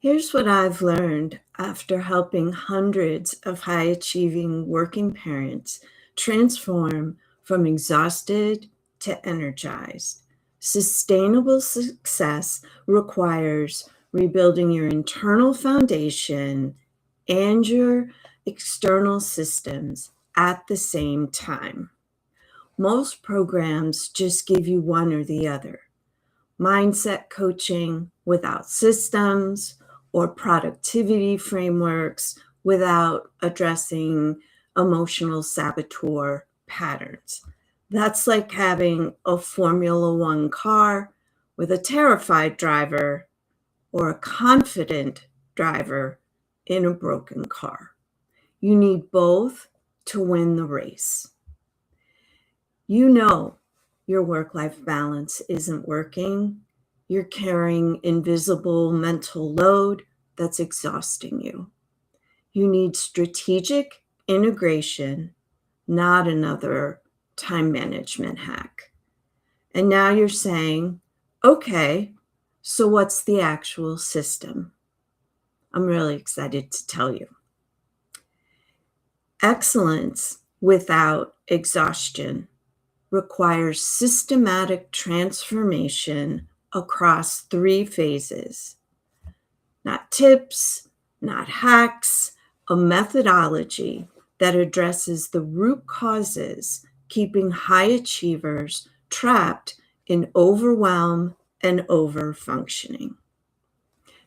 Here's what I've learned after helping hundreds of high-achieving working parents transform from exhausted to energized. Sustainable success requires rebuilding your internal foundation and your external systems at the same time. Most programs just give you one or the other. Mindset coaching without systems, or productivity frameworks without addressing emotional saboteur patterns. That's like having a Formula One car with a terrified driver or a confident driver in a broken car. You need both to win the race. You know your work-life balance isn't working. You're carrying invisible mental load that's exhausting you. You need strategic integration, not another time management hack. And now you're saying, okay, so what's the actual system? I'm really excited to tell you. Excellence without exhaustion requires systematic transformation across 3 phases. Not tips, not hacks, a methodology that addresses the root causes keeping high achievers trapped in overwhelm and over-functioning.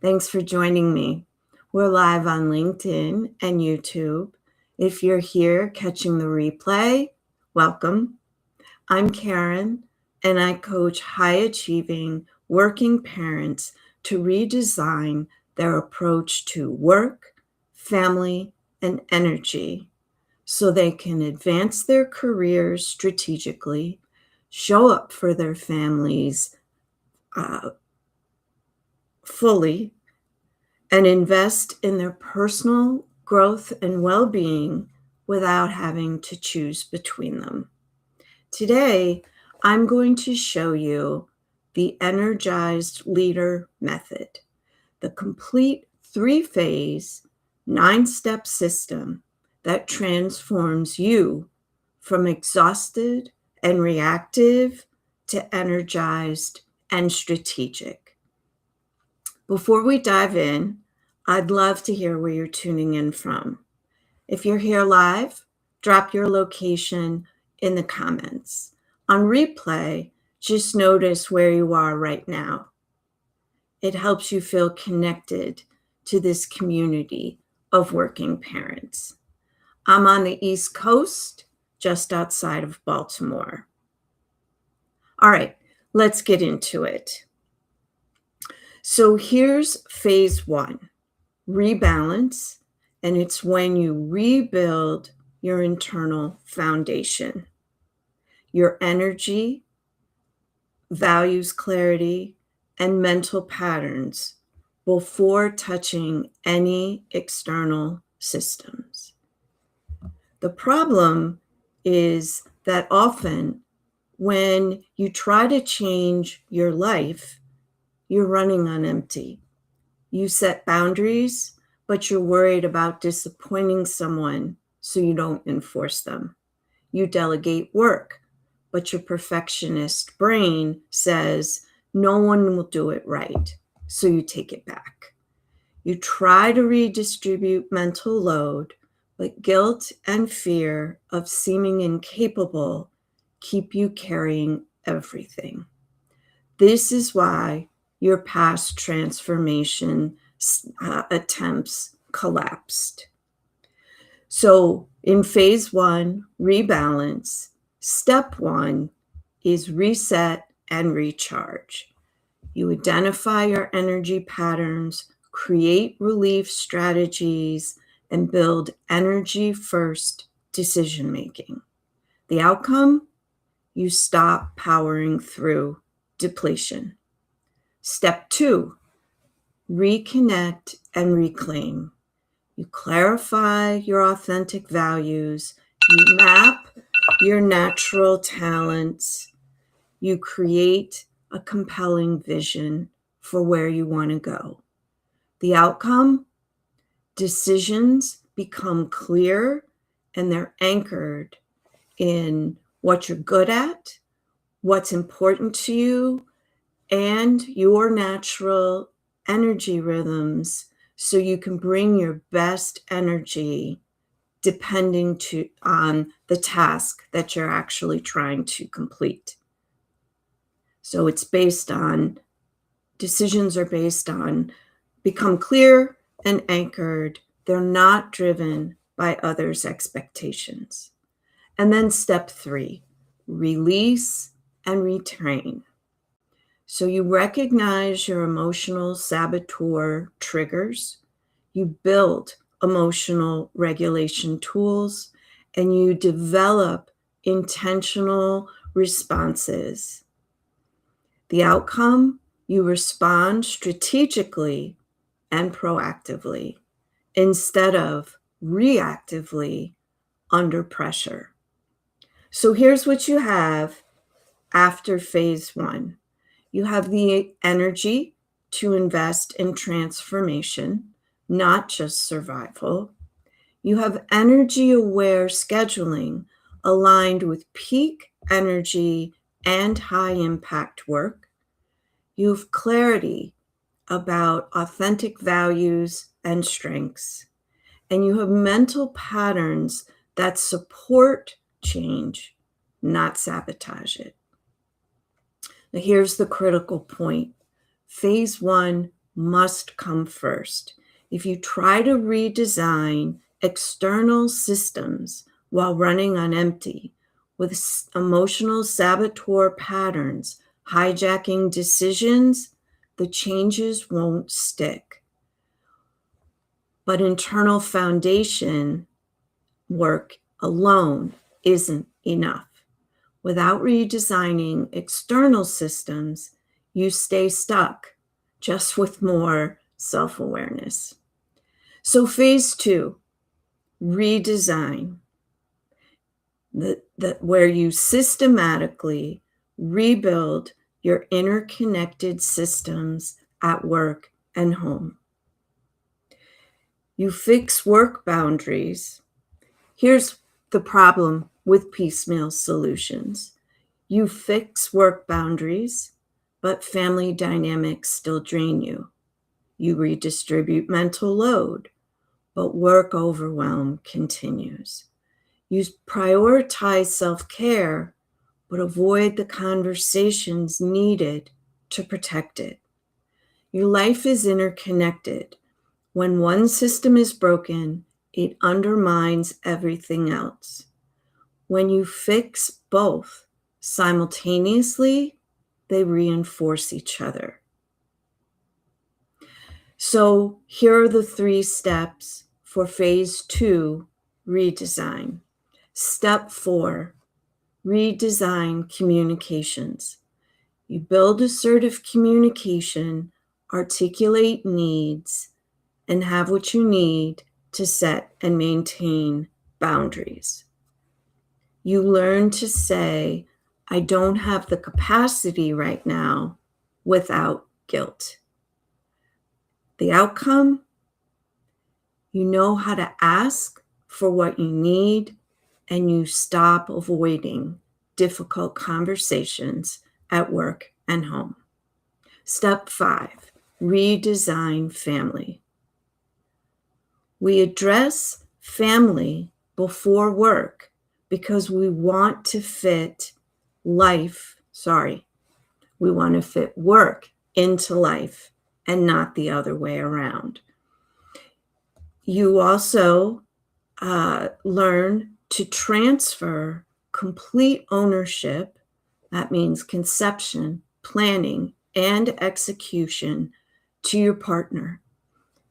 Thanks for joining me. We're live on LinkedIn and YouTube. If you're here catching the replay, welcome. I'm Karen, and I coach high-achieving working parents to redesign their approach to work, family, and energy so they can advance their careers strategically, show up for their families fully, and invest in their personal growth and well-being without having to choose between them. Today, I'm going to show you the Energized Leader Method, the complete 3-phase, 9-step system that transforms you from exhausted and reactive to energized and strategic. Before we dive in, I'd love to hear where you're tuning in from. If you're here live, drop your location in the comments. On replay, just notice where you are right now. It helps you feel connected to this community of working parents. I'm on the East Coast, just outside of Baltimore. All right, let's get into it. So here's phase 1, rebalance, and it's when you rebuild your internal foundation, your energy, values clarity, and mental patterns before touching any external systems. The problem is that often when you try to change your life, you're running on empty. You set boundaries, but you're worried about disappointing someone, so you don't enforce them. You delegate work, but your perfectionist brain says no one will do it right, so you take it back. You try to redistribute mental load, but guilt and fear of seeming incapable keep you carrying everything. This is why your past transformation attempts collapsed. So in phase 1, rebalance, step 1 is reset and recharge. You identify your energy patterns, create relief strategies, and build energy-first decision-making. The outcome? You stop powering through depletion. Step 2, reconnect and reclaim. You clarify your authentic values, you map your natural talents, you create a compelling vision for where you want to go. The outcome, decisions become clear and they're anchored in what you're good at, what's important to you, and your natural energy rhythms so you can bring your best energy depending on the task that you're actually trying to complete. So it's based on, decisions are based on, become clear and anchored. They're not driven by others' expectations. And then step 3, release and retrain. So you recognize your emotional saboteur triggers, you build emotional regulation tools, and you develop intentional responses. The outcome, you respond strategically and proactively instead of reactively under pressure. So here's what you have after phase 1. You have the energy to invest in transformation, not just survival. You have energy-aware scheduling aligned with peak energy and high-impact work. You have clarity about authentic values and strengths. And you have mental patterns that support change, not sabotage it. Now, here's the critical point. Phase 1 must come first. If you try to redesign external systems while running on empty, with emotional saboteur patterns hijacking decisions, the changes won't stick. But internal foundation work alone isn't enough. Without redesigning external systems, you stay stuck, just with more self-awareness. So phase 2, redesign, where you systematically rebuild your interconnected systems at work and home. You fix work boundaries. Here's the problem with piecemeal solutions. You fix work boundaries, but family dynamics still drain you. You redistribute mental load, but work overwhelm continues. You prioritize self-care, but avoid the conversations needed to protect it. Your life is interconnected. When one system is broken, it undermines everything else. When you fix both simultaneously, they reinforce each other. So here are the 3 steps for phase 2 redesign. Step 4, redesign communications. You build assertive communication, articulate needs, and have what you need to set and maintain boundaries. You learn to say, I don't have the capacity right now, without guilt. The outcome, you know how to ask for what you need, and you stop avoiding difficult conversations at work and home. Step 5, redesign family. We address family before work because we want to fit we want to fit work into life and not the other way around. You also learn to transfer complete ownership, that means conception, planning, and execution, to your partner.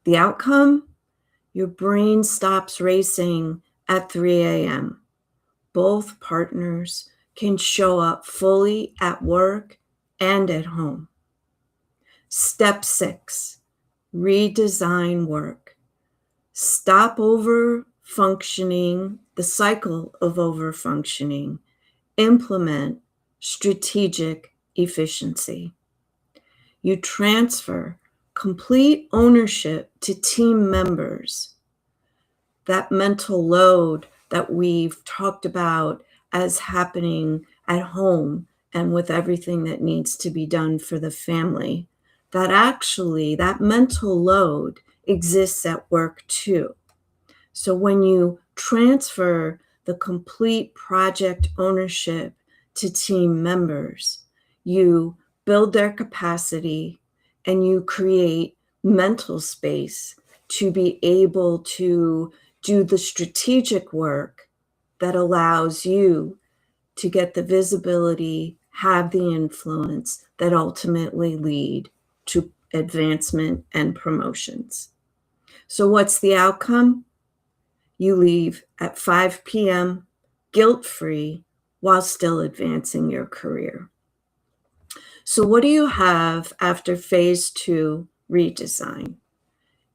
The outcome, your brain stops racing at 3 a.m. Both partners can show up fully at work and at home. Step 6, redesign work. Stop over-functioning, the cycle of over-functioning. Implement strategic efficiency. You transfer complete ownership to team members. That mental load that we've talked about as happening at home and with everything that needs to be done for the family, that mental load exists at work too. So when you transfer the complete project ownership to team members, you build their capacity and you create mental space to be able to do the strategic work that allows you to get the visibility, have the influence that ultimately lead to advancement and promotions. So what's the outcome? You leave at 5 p.m. guilt-free while still advancing your career. So what do you have after phase 2 redesign?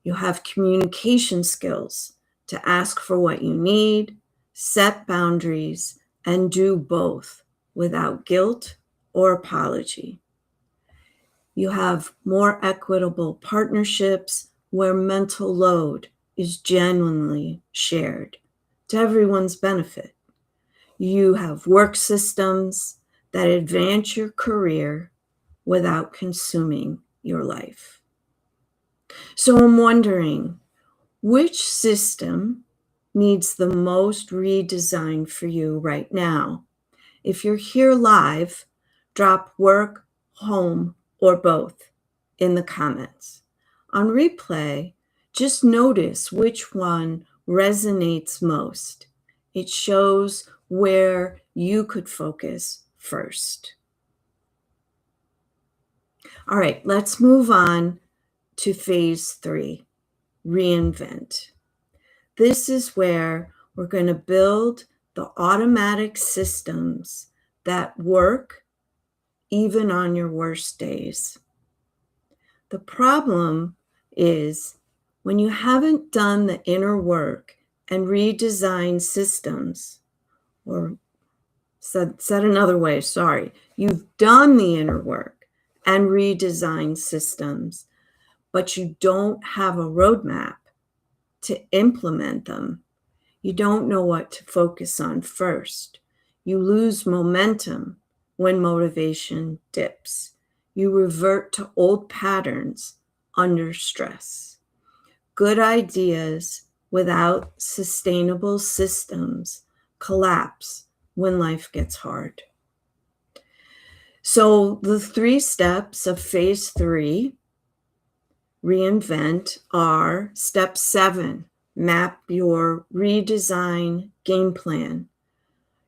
You have communication skills to ask for what you need, set boundaries, and do both without guilt or apology. You have more equitable partnerships where mental load is genuinely shared to everyone's benefit. You have work systems that advance your career without consuming your life. So I'm wondering, which system needs the most redesign for you right now? If you're here live, drop work, home, or both in the comments. On replay, just notice which one resonates most. It shows where you could focus first. All right, let's move on to phase 3, reinvent. This is where we're going to build the automatic systems that work even on your worst days. The problem is when you haven't done the inner work and redesigned systems, or said another way, you've done the inner work and redesigned systems, but you don't have a roadmap to implement them. You don't know what to focus on first. You lose momentum when motivation dips. You revert to old patterns under stress. Good ideas without sustainable systems collapse when life gets hard. So the 3 steps of phase 3, reinvent, are: step 7, map your redesign game plan.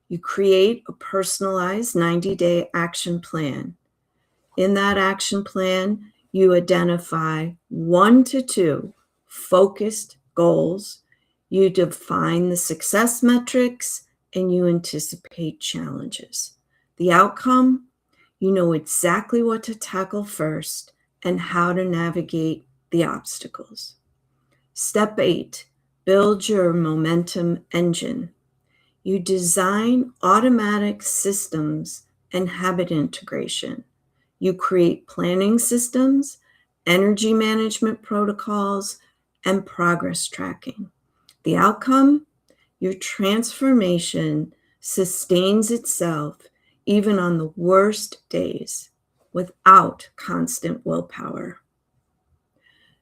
You create a personalized 90-day action plan. In that action plan, you identify 1 to 2 focused goals. You define the success metrics and you anticipate challenges. The outcome, you know exactly what to tackle first and how to navigate the obstacles. Step 8, build your momentum engine. You design automatic systems and habit integration. You create planning systems, energy management protocols, and progress tracking. The outcome, your transformation sustains itself even on the worst days without constant willpower.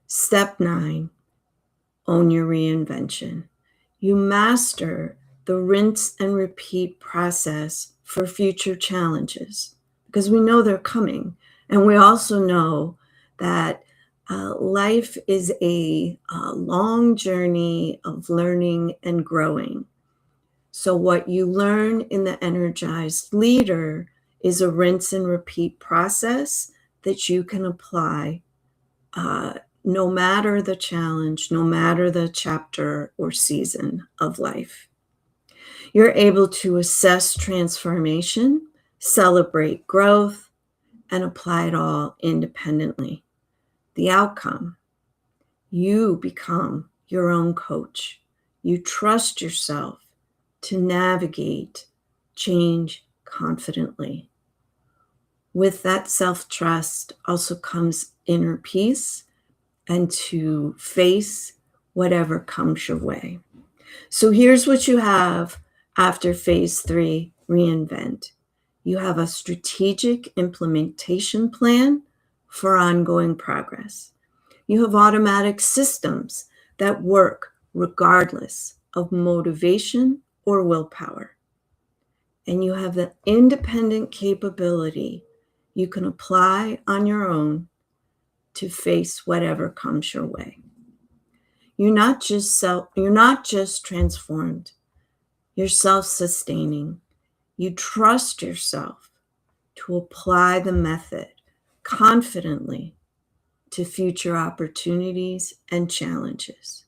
Step 9, own your reinvention. You master the rinse and repeat process for future challenges because we know they're coming. And we also know that life is a long journey of learning and growing. So what you learn in the Energized Leader is a rinse and repeat process that you can apply no matter the challenge, no matter the chapter or season of life. You're able to assess transformation, celebrate growth, and apply it all independently. The outcome, you become your own coach. You trust yourself to navigate change confidently. With that self-trust also comes inner peace, and to face whatever comes your way. So here's what you have after phase 3, reinvent. You have a strategic implementation plan for ongoing progress. You have automatic systems that work regardless of motivation or willpower. And you have the independent capability you can apply on your own to face whatever comes your way. You're not just transformed, you're self-sustaining. You trust yourself to apply the method confidently to future opportunities and challenges.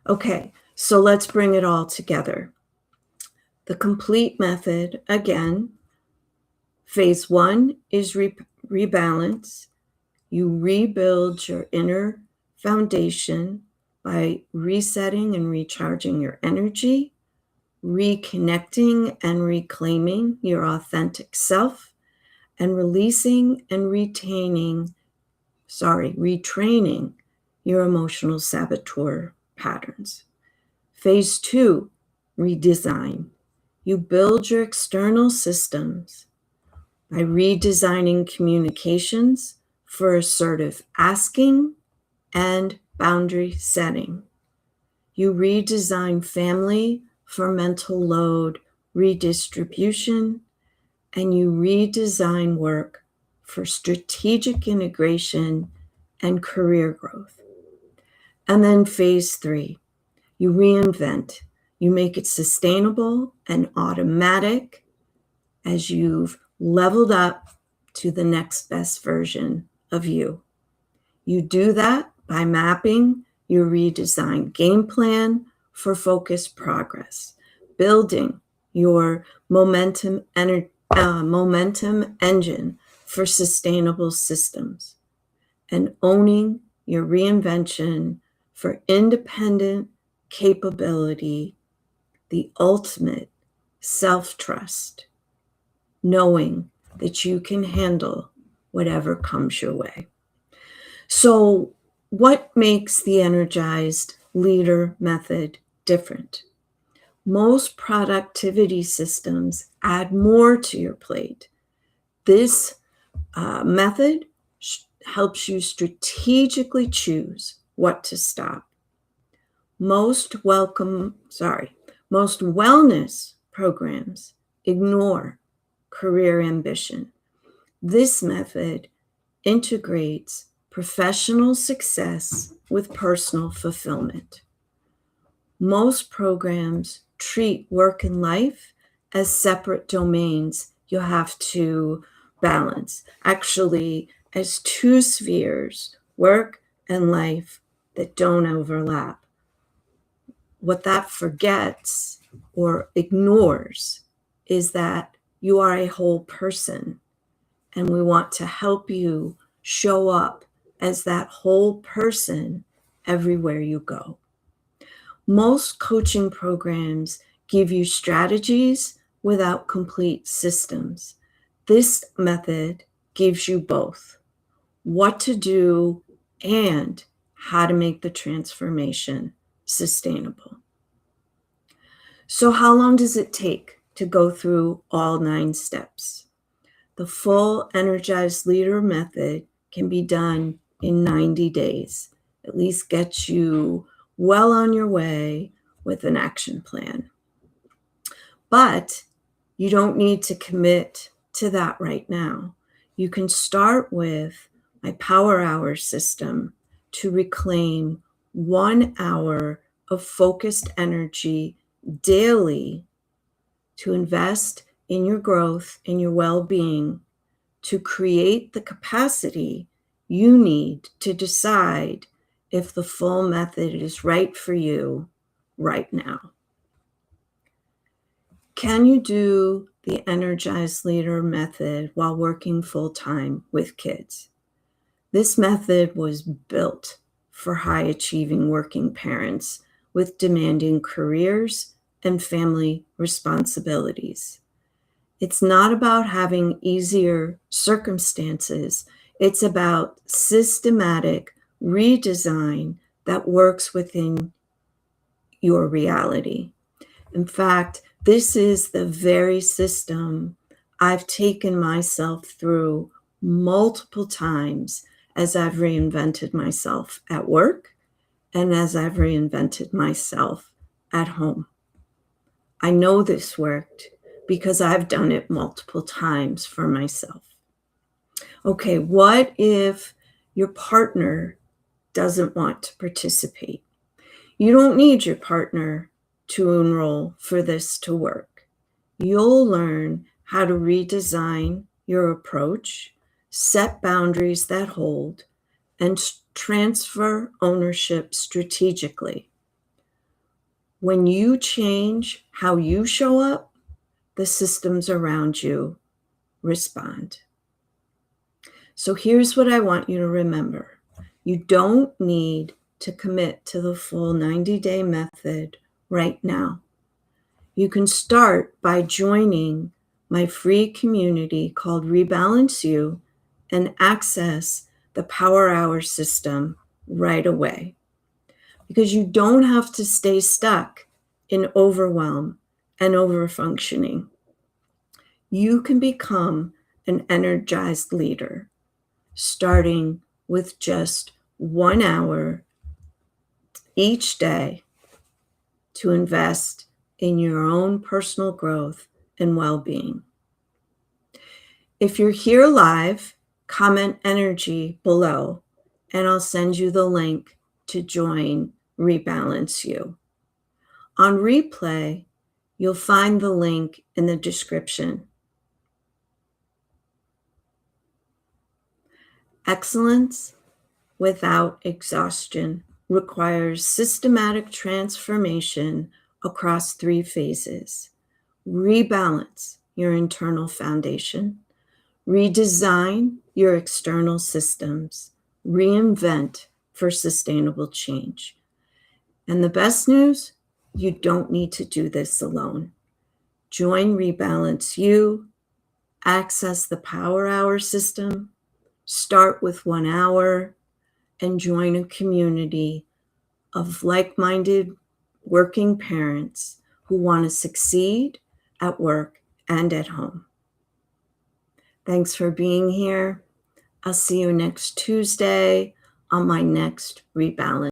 Okay, so let's bring it all together. The complete method, again, phase 1 is rebalance. You rebuild your inner foundation by resetting and recharging your energy, reconnecting and reclaiming your authentic self, and releasing and retraining your emotional saboteur patterns. Phase 2, redesign. You build your external systems by redesigning communications for assertive asking and boundary setting. You redesign family for mental load redistribution, and you redesign work for strategic integration and career growth. And then phase 3, you reinvent. You make it sustainable and automatic as you've leveled up to the next best version of you. You do that by mapping your redesigned game plan for focused progress, building your momentum engine for sustainable systems, and owning your reinvention for independent capability, the ultimate self-trust, knowing that you can handle whatever comes your way. So, what makes the Energized Leader Method different? Most productivity systems add more to your plate. This method helps you strategically choose what to stop. Most wellness programs ignore career ambition. This method integrates professional success with personal fulfillment. Most programs treat work and life as separate domains you have to balance, actually as two spheres, work and life, that don't overlap. What that forgets or ignores is that you are a whole person, and we want to help you show up as that whole person everywhere you go. Most coaching programs give you strategies without complete systems. This method gives you both what to do and how to make the transformation sustainable. So, how long does it take to go through all 9 steps? The full Energized Leader Method can be done in 90 days. At least get you well on your way with an action plan. But you don't need to commit to that right now. You can start with my Power Hour system to reclaim 1 hour of focused energy daily to invest in your growth and your well-being, to create the capacity you need to decide if the full method is right for you right now. Can you do the Energized Leader Method while working full-time with kids? This method was built for high-achieving working parents with demanding careers and family responsibilities. It's not about having easier circumstances. It's about systematic redesign that works within your reality. In fact, this is the very system I've taken myself through multiple times as I've reinvented myself at work and as I've reinvented myself at home. I know this worked because I've done it multiple times for myself. Okay, what if your partner doesn't want to participate? You don't need your partner to enroll for this to work. You'll learn how to redesign your approach, set boundaries that hold, and transfer ownership strategically. When you change how you show up, the systems around you respond. So here's what I want you to remember. You don't need to commit to the full 90-day method right now. You can start by joining my free community called Rebalance You and access the Power Hour system right away. Because you don't have to stay stuck in overwhelm and overfunctioning. You can become an energized leader, starting with just 1 hour each day to invest in your own personal growth and well-being. If you're here live, comment energy below, and I'll send you the link to join Rebalance You. On replay, you'll find the link in the description. Excellence without exhaustion requires systematic transformation across 3 phases. Rebalance your internal foundation, redesign your external systems, reinvent for sustainable change. And the best news, you don't need to do this alone. Join Rebalance You, access the Power Hour system, start with 1 hour, and join a community of like-minded working parents who want to succeed at work and at home. Thanks for being here. I'll see you next Tuesday on my next Rebalance.